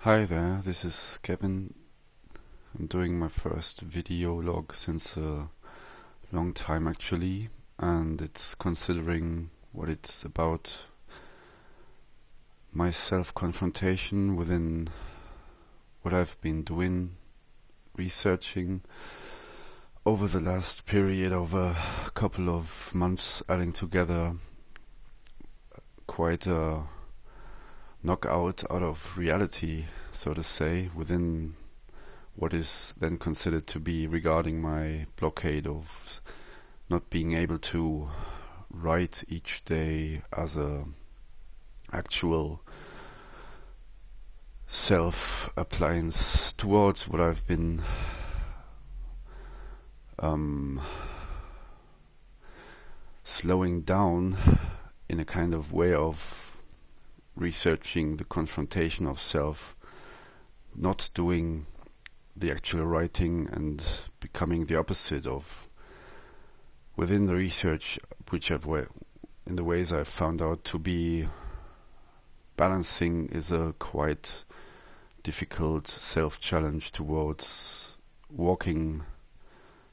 Hi there, this is Kevin. I'm doing my first video log since a long time actually, and it's considering what it's about, my self-confrontation within what I've been doing, researching over the last period of a couple of months, adding together quite a knockout out of reality, so to say, within what is then considered to be regarding my blockade of not being able to write each day as a actual self-appliance towards what I've been slowing down in a kind of way of researching the confrontation of self, not doing the actual writing and becoming the opposite of within the research, which in the ways I've found out to be balancing is a quite difficult self-challenge towards walking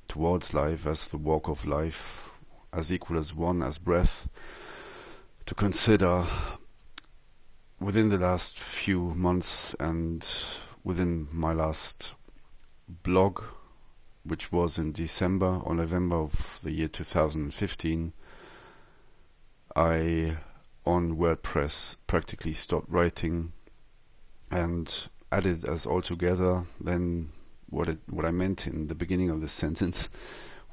towards life as the walk of life, as equal as one as breath, to consider within the last few months and within my last blog, which was in December or November of the year 2015, I, on WordPress, practically stopped writing and added as altogether then what I meant in the beginning of the sentence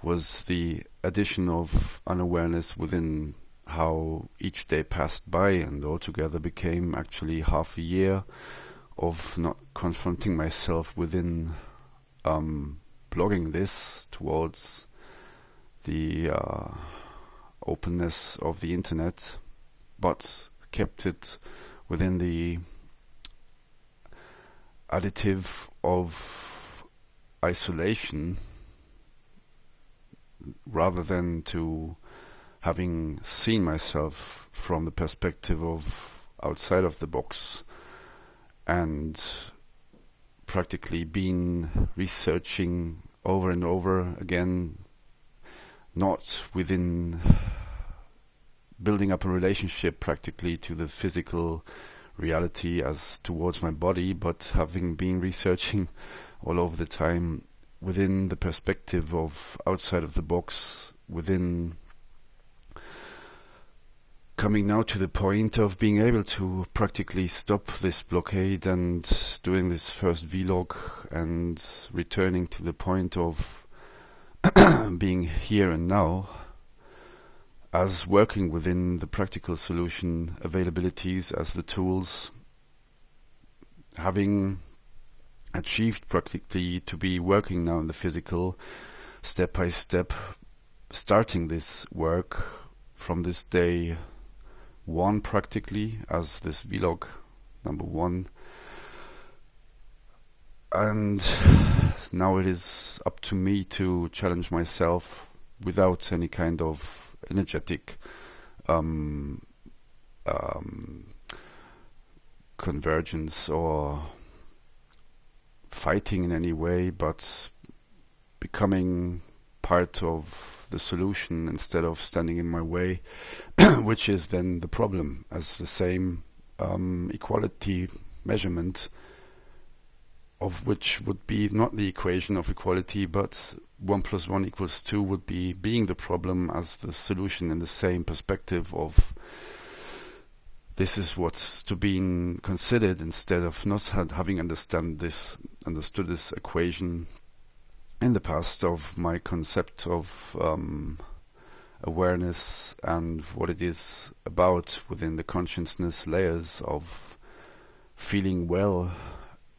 was the addition of unawareness within how each day passed by, and altogether became actually half a year of not confronting myself within blogging this towards the openness of the internet, but kept it within the additive of isolation rather than to having seen myself from the perspective of outside of the box and practically been researching over and over again, not within building up a relationship practically to the physical reality as towards my body, but having been researching all over the time within the perspective of outside of the box, within coming now to the point of being able to practically stop this blockade and doing this first vlog and returning to the point of being here and now as working within the practical solution availabilities as the tools, having achieved practically to be working now in the physical step by step, starting this work from this day one practically as this vlog number one, and now it is up to me to challenge myself without any kind of energetic convergence or fighting in any way, but becoming part of the solution instead of standing in my way, which is then the problem, as the same equality measurement of which would be not the equation of equality, but 1 + 1 = 2 would be being the problem as the solution in the same perspective of this is what's to be considered instead of not having understood this equation in the past of my concept of awareness and what it is about within the consciousness layers of feeling well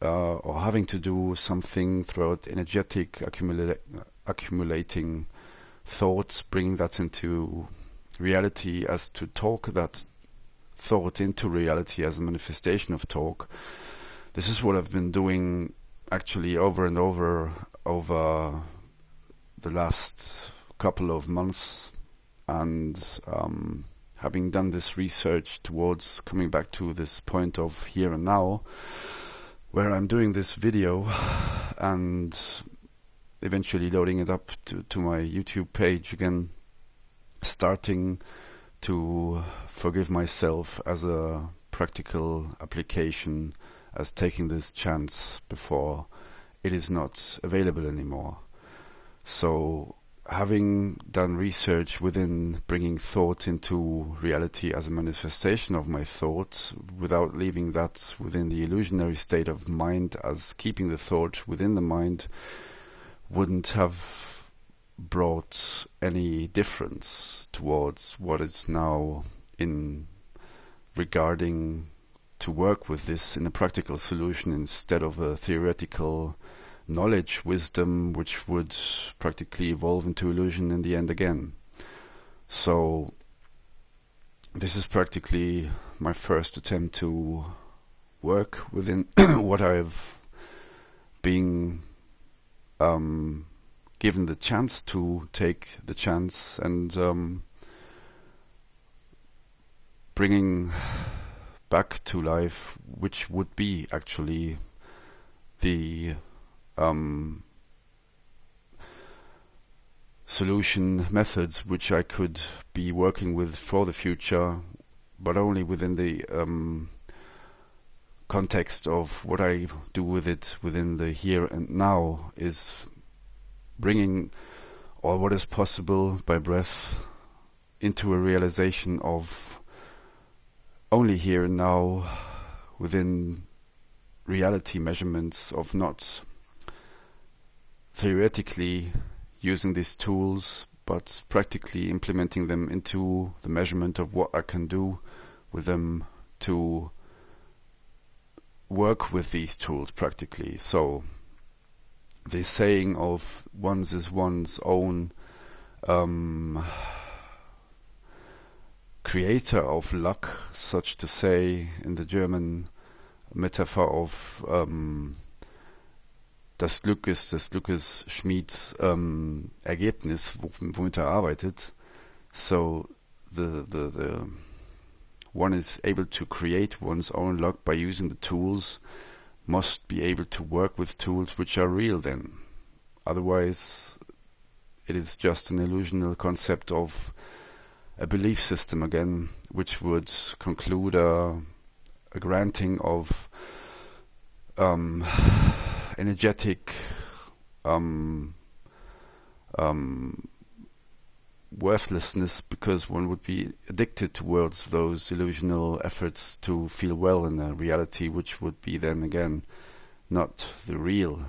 or having to do something throughout energetic accumulating thoughts, bringing that into reality as to talk that thought into reality as a manifestation of talk. This is what I've been doing actually over and over the last couple of months, and having done this research towards coming back to this point of here and now, where I'm doing this video and eventually loading it up to my YouTube page again, starting to forgive myself as a practical application, as taking this chance before it is not available anymore. So having done research within bringing thought into reality as a manifestation of my thought, without leaving that within the illusionary state of mind, as keeping the thought within the mind wouldn't have brought any difference towards what is now in regarding to work with this in a practical solution instead of a theoretical knowledge, wisdom, which would practically evolve into illusion in the end again. So this is practically my first attempt to work within what I've been given the chance to take the chance, and bringing back to life, which would be actually the solution methods which I could be working with for the future, but only within the context of what I do with it within the here and now, is bringing all what is possible by breath into a realization of only here and now within reality measurements, of not theoretically using these tools, but practically implementing them into the measurement of what I can do with them to work with these tools practically. So the saying of one's is one's own creator of luck, such to say, in the German metaphor of das Glück ist des Glückes Schmieds Ergebnis, womit arbeitet. So the one is able to create one's own luck by using the tools, must be able to work with tools which are real then. Otherwise it is just an illusional concept of a belief system again, which would conclude a granting of energetic worthlessness, because one would be addicted towards those illusional efforts to feel well in a reality which would be then again not the real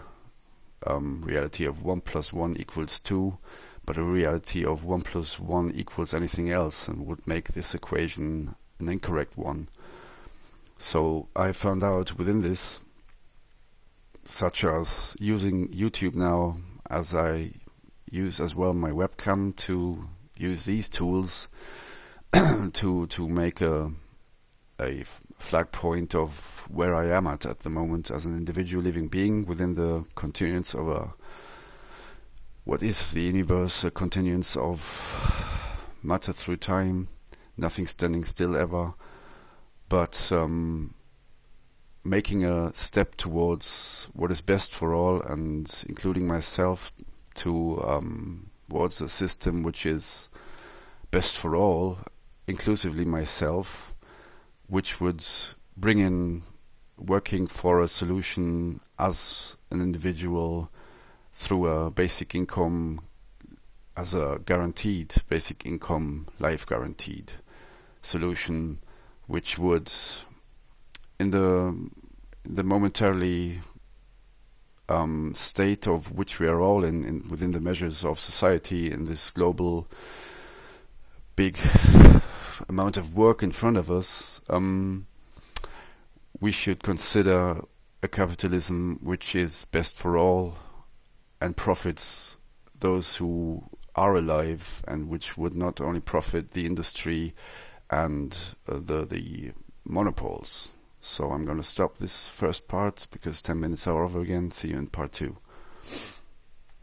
reality of 1 + 1 = 2, but a reality of 1 + 1 = anything else, and would make this equation an incorrect one. So I found out within this, such as using YouTube now, as I use as well my webcam to use these tools to make a flag point of where I am at the moment as an individual living being within the continuance of what is the universe, a continuance of matter through time, nothing standing still ever, but making a step towards what is best for all, and including myself towards a system which is best for all, inclusively myself, which would bring in working for a solution as an individual through a basic income, as a guaranteed basic income, life guaranteed solution, which would in the momentarily state of which we are all in within the measures of society, in this global big amount of work in front of us, we should consider a capitalism which is best for all and profits those who are alive, and which would not only profit the industry and the monopoles. So I'm going to stop this first part because 10 minutes are over again. See you in part 2.